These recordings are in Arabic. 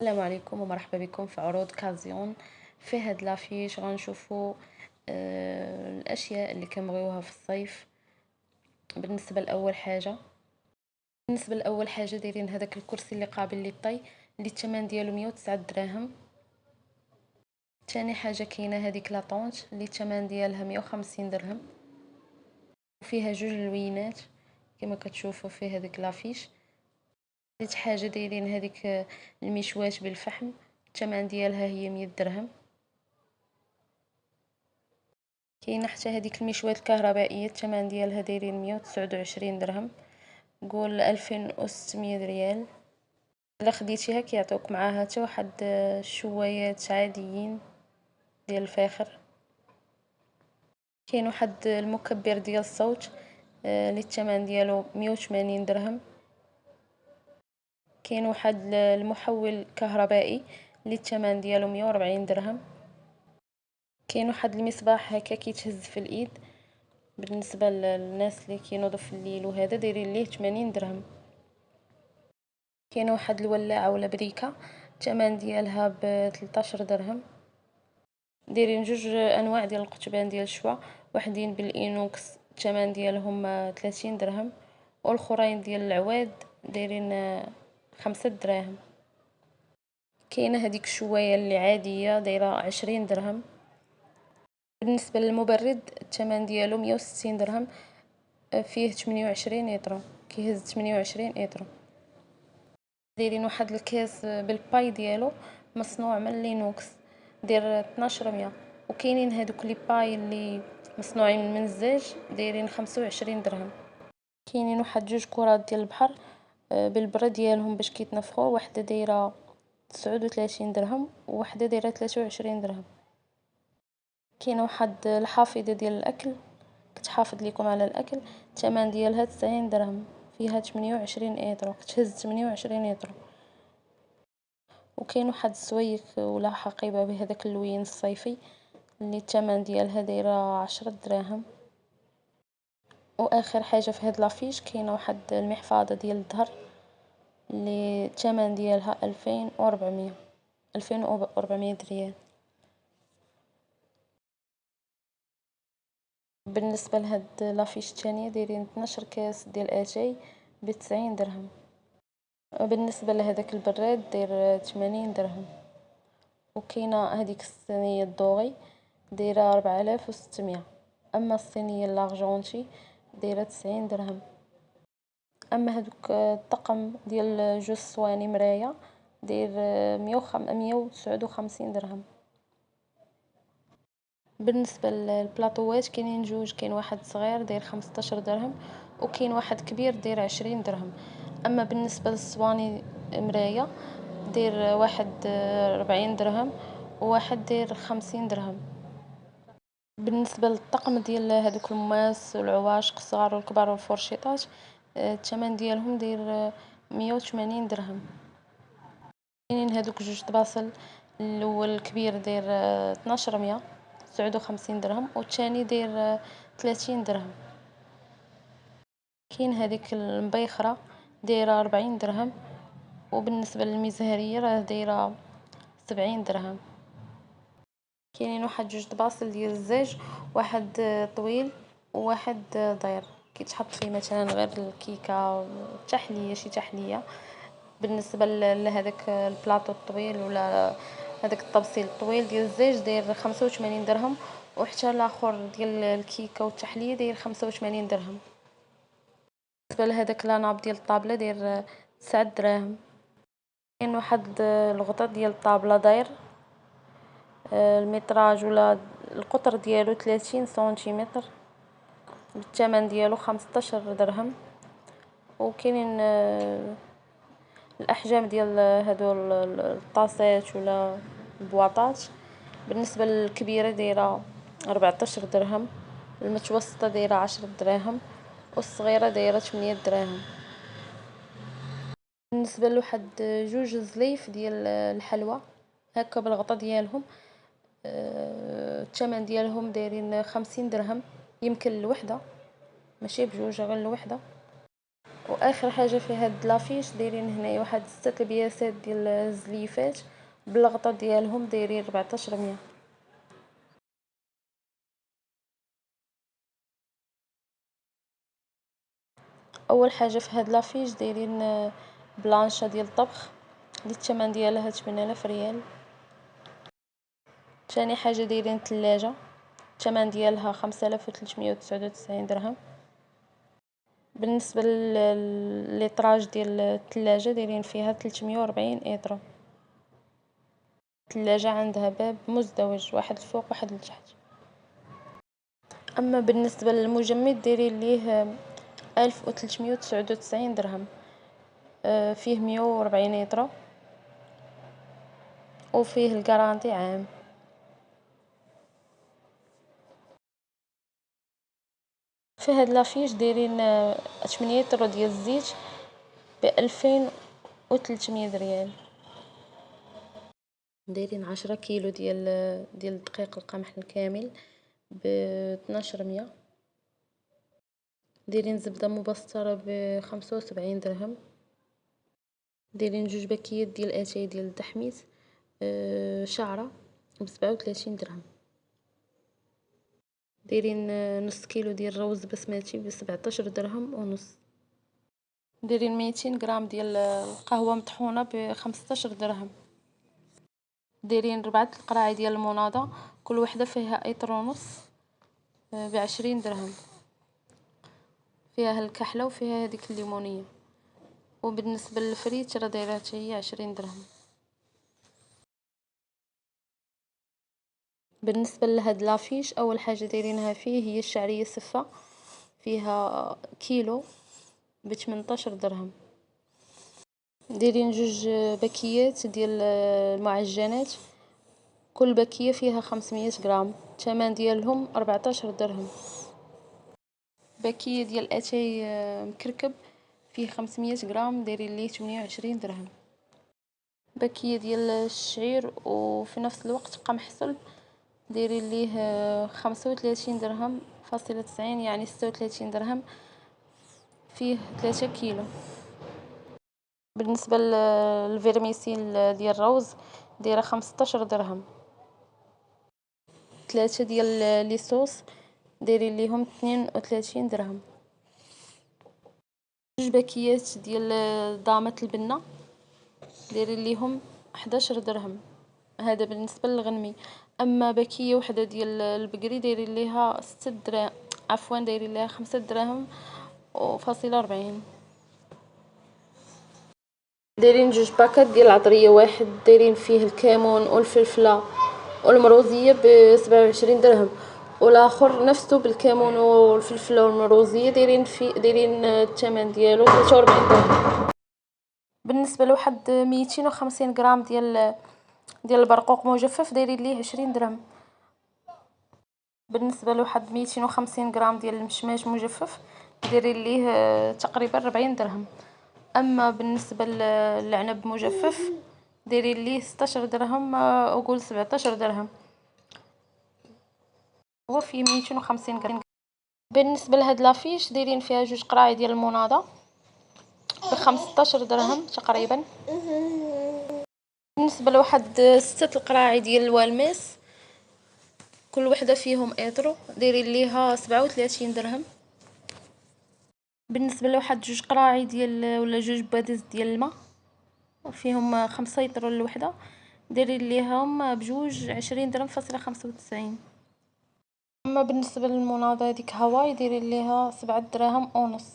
السلام عليكم ومرحبا بكم في عروض كازيون. في هاد لافيش غنشوفوا الاشياء اللي كنبغيوها في الصيف. بالنسبه لاول حاجه دايرين هذاك الكرسي اللي قابل للطي اللي الثمن ديالو 109 دراهم. ثاني حاجه كاينه هذيك لاطونج اللي الثمن ديالها 150 درهم، وفيها جوج لوينات كما كتشوفوا في هذيك لافيش. ثالث حاجه دايرين هذيك المشواة بالفحم، الثمن ديالها هي 100 درهم. كاينه حتى هذيك المشواة الكهربائيه الثمن ديالها دايرين 129 درهم، قول 2600 ريال. الا خديتيها كيعطوك معاها حتى واحد الشوايات عاديين ديال الفاخر. كاين واحد المكبر ديال الصوت اللي الثمن ديالو 180 درهم. كاين واحد المحول كهربائي اللي الثمن ديالو 140 درهم. كاين واحد المصباح هكا كيتهز في الايد بالنسبه للناس اللي كينوضوا في الليل، وهذا دايرين ليه 80 درهم. كاين واحد الولاعه ولا بريكه الثمن ديالها ب 13 درهم. دايرين جوج انواع ديال القضبان ديال الشوا، وحدين بالانوكس الثمن ديالهم 30 درهم، والاخرين ديال العواد دايرين 5 دراهم. كاينه هذيك الشوايه اللي عاديه دايره 20 درهم. بالنسبه للمبرد الثمن ديالو 160 درهم، فيه 28 اطرو، كيهز 28 اطرو. دايرين واحد الكاس بالباي ديالو مصنوع من لينوكس داير 1200. وكاينين هادوك لي باي اللي مصنوعين من الزاج دايرين 25 درهم. كاينين واحد جوج كرات ديال البحر بالبرا ديالهم باش كيتنفخوا، واحده دايره 39 درهم وواحده دايره 23 درهم. كاينه واحد الحافظه ديال الاكل كتحافظ لكم على الاكل، الثمن ديالها 90 درهم، فيها 28 اطرو، كتهز 28 اطرو. وكاين واحد السويك ولا حقيبه بهذاك اللوين الصيفي اللي الثمن ديالها دايره 10 دراهم. واخر حاجه في هاد لافيش كاينه واحد المحفظه ديال الظهر اللي الثمن ديالها 2400 ريال. بالنسبه لهاد لافيش الثانيه دايرين 12 كاس ديال اتاي ب 90 درهم. بالنسبه لهذاك البراد داير 80 درهم. وكاينه هذيك الصينيه الضوغي دايره 4600. اما الصينيه لارجونتي دايره 90 درهم. اما هذوك الطقم ديال جوج صواني مرايه داير 159 درهم. بالنسبه للبلاطوات كاينين جوج، كاين واحد صغير داير 15 درهم، وكاين واحد كبير داير 20 درهم. اما بالنسبه للصواني مرايه داير واحد 40 درهم وواحد داير 50 درهم. بالنسبه للطقم ديال هذوك الماس والعواشق الصغار والكبار والفرشيطات الثمن ديالهم داير 180 درهم. كاينين هذوك جوج طباصل، الاول الكبير داير 1200 59 درهم، والثاني داير 30 درهم. كاين هذيك المبيخره دايره 40 درهم، وبالنسبه للمزهريه راه دايره 70 درهم. كاينين واحد جوج طباصل ديال الزاج، واحد طويل وواحد ضير كيتحط فيه مثلا غير الكيكه التحليه شي تحليه. بالنسبه لهذاك البلاطو الطويل ولا هذاك الطبسيل الطويل ديال الزاج داير 85 درهم، وحتى الاخر ديال الكيكه والتحليه داير 85 درهم. بالنسبه لهذاك لاناب ديال الطابله داير 9 دراهم. كاين واحد الغطاء ديال الطابله داير المتراج ولا القطر ديالو 30 سنتيمتر، بالثمن ديالو 15 درهم. وكاينين الاحجام ديال هادو الطاسات ولا البواطات. بالنسبه للكبيره دايره 14 درهم، المتوسطه دايره 10 دراهم، والصغيره دايره 8 دراهم. بالنسبه لواحد جوج زليف ديال الحلوى هكا بالغطا ديالهم الثمن ديالهم دايرين 50 درهم، يمكن الوحده ماشي بجوج غير الوحده. واخر حاجه في هاد لافيش دايرين هنايا واحد 6 البياسات ديال الزليفات بالغطا ديالهم دايرين 1400. اول حاجه في هاد لافيش دايرين بلانشا ديال الطبخ اللي الثمن ديالها 8000 ريال. ثاني حاجه دايرين ثلاجه الثمن ديالها 5399 درهم. بالنسبه لليطراج ديال الثلاجه دايرين فيها 340 اطرو. الثلاجه عندها باب مزدوج، واحد الفوق واحد لتحت. اما بالنسبه للمجمد دايرين ليه 1399 درهم. فيه 140 اطرو وفيه الجارانتي عام. في هاد لافيش دايرين 8 اطرو ديال الزيت ب2300 ريال. دايرين 10 كيلو ديال دقيق القمح الكامل ب1200. دايرين زبدة مبسترة ب75 درهم. دايرين 2 باكيات ديال اتاي ديال التحميص شعرة ب37 درهم. دايرين نص كيلو ديال الروز بسمتي ب17 درهم ونص. دايرين 200 غرام ديال القهوة مطحونة ب15 درهم. دايرين 4 القراعي ديال المناضة كل وحدة فيها اطر ونص ب20 درهم. فيها الكحلة وفيها هذيك الليمونية. وبالنسبة للفريت راه دايره هي 20 درهم. بالنسبة لهاد لافيش اول حاجة دايرينها فيه هي الشعرية سفة فيها كيلو ب18 درهم. دايرين 2 باكيات ديال المعجنات كل باكية فيها 500 غرام الثمن ديالهم 14 درهم. باكية ديال اتاي مكركب فيه 500 غرام دايرين ليه 28 درهم. باكية ديال الشعير وفي نفس الوقت قمح صلب دايرين ليه 35 درهم فاصلة 90 يعني 36 درهم. فيه 3 كيلو. بالنسبة للفيرميسيل ديال الروز دايره 15 درهم. 3 ديال لي صوص دايرين ليهم 32 درهم. 2 باكيات ديال دامة البنة دايرين ليهم 11 درهم. هذا بالنسبة للغنمي. اما باكية وحدة ديال البقري دايرين ليها 6 دراهم عفوا دايرين ليها 5 دراهم وفاصلة 40. دايرين 2 باكات ديال العطرية واحد دايرين فيه الكمون والفلفلة والمروزية ب27 درهم والاخر نفسه بالكمون والفلفلة والمروزية دايرين الثمن ديالو 43 درهم. بالنسبة لواحد 250 غرام ديال البرقوق مجفف دايرين ليه 20 درهم. بالنسبة لواحد 250 غرام ديال المشماش مجفف دايرين ليه تقريبا 40 درهم. اما بالنسبة للعنب مجفف دايرين ليه 16 درهم وقول 17 درهم. هو فيه 250 غرام. بالنسبة لهاد لافيش دايرين فيها 2 قراعي ديال المناضة ب15 درهم تقريبا. بالنسبة لواحد 6 القراعي ديال الوالماس كل وحدة فيهم اطرو دايرين ليها 37 درهم. بالنسبة لواحد 2 قراعي ديال ولا 2 بوادز ديال الماء فيهم 5 اطرو الوحدة دايرين ليهم بجوج 20 درهم فاصلة 95. اما بالنسبة للمناضة ديك هواي دايرين ليها 7 دراهم ونص.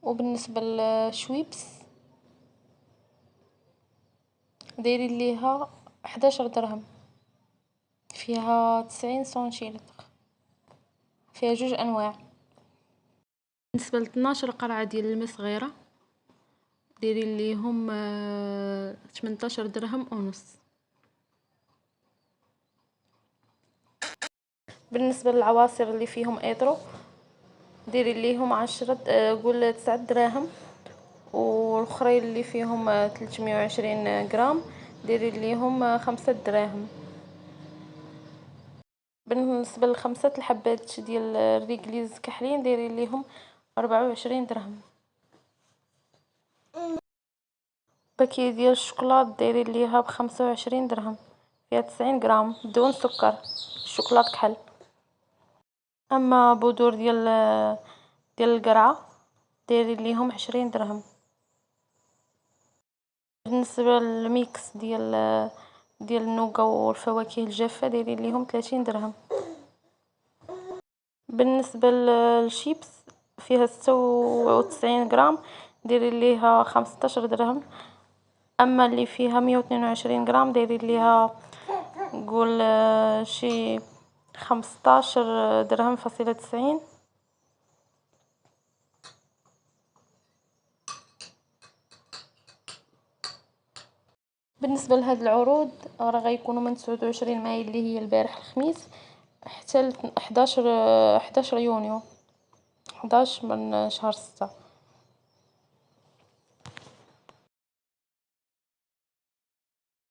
وبالنسبة للشويبس دايرين ليها 11 درهم فيها 90 سنتيلتر. فيها 2 انواع. بالنسبة ل 12 قرعة ديال الماء صغيرة دايرين ليهم 18 درهم ونص. بالنسبة للعواصر اللي فيهم اطرو دايرين ليهم 10 قول 9 دراهم والاخرين اللي فيهم 320 غرام دايرين ليهم 5 دراهم. بالنسبة ل5 الحبات ديال الريكليز كحلين دايرين ليهم 24 درهم. باكية ديال الشوكولات دايرين ليها ب25 درهم، فيها 90 غرام بدون سكر، الشوكولات كحل. أما بودور ديال القرعة دايرين ليهم 20 درهم. بالنسبة للميكس ديال النوغا والفواكه الجافة دايرين ليهم 30 درهم. بالنسبة للشيبس فيها 96 غرام دايرين ليها 15 درهم. أما اللي فيها 122 غرام دايرين ليها نقول شي 15 درهم فاصلة 90. بالنسبة لهاد العروض راه غيكونوا من 29 ماي اللي هي البارح الخميس حتى 11 يونيو، 11 من شهر 6.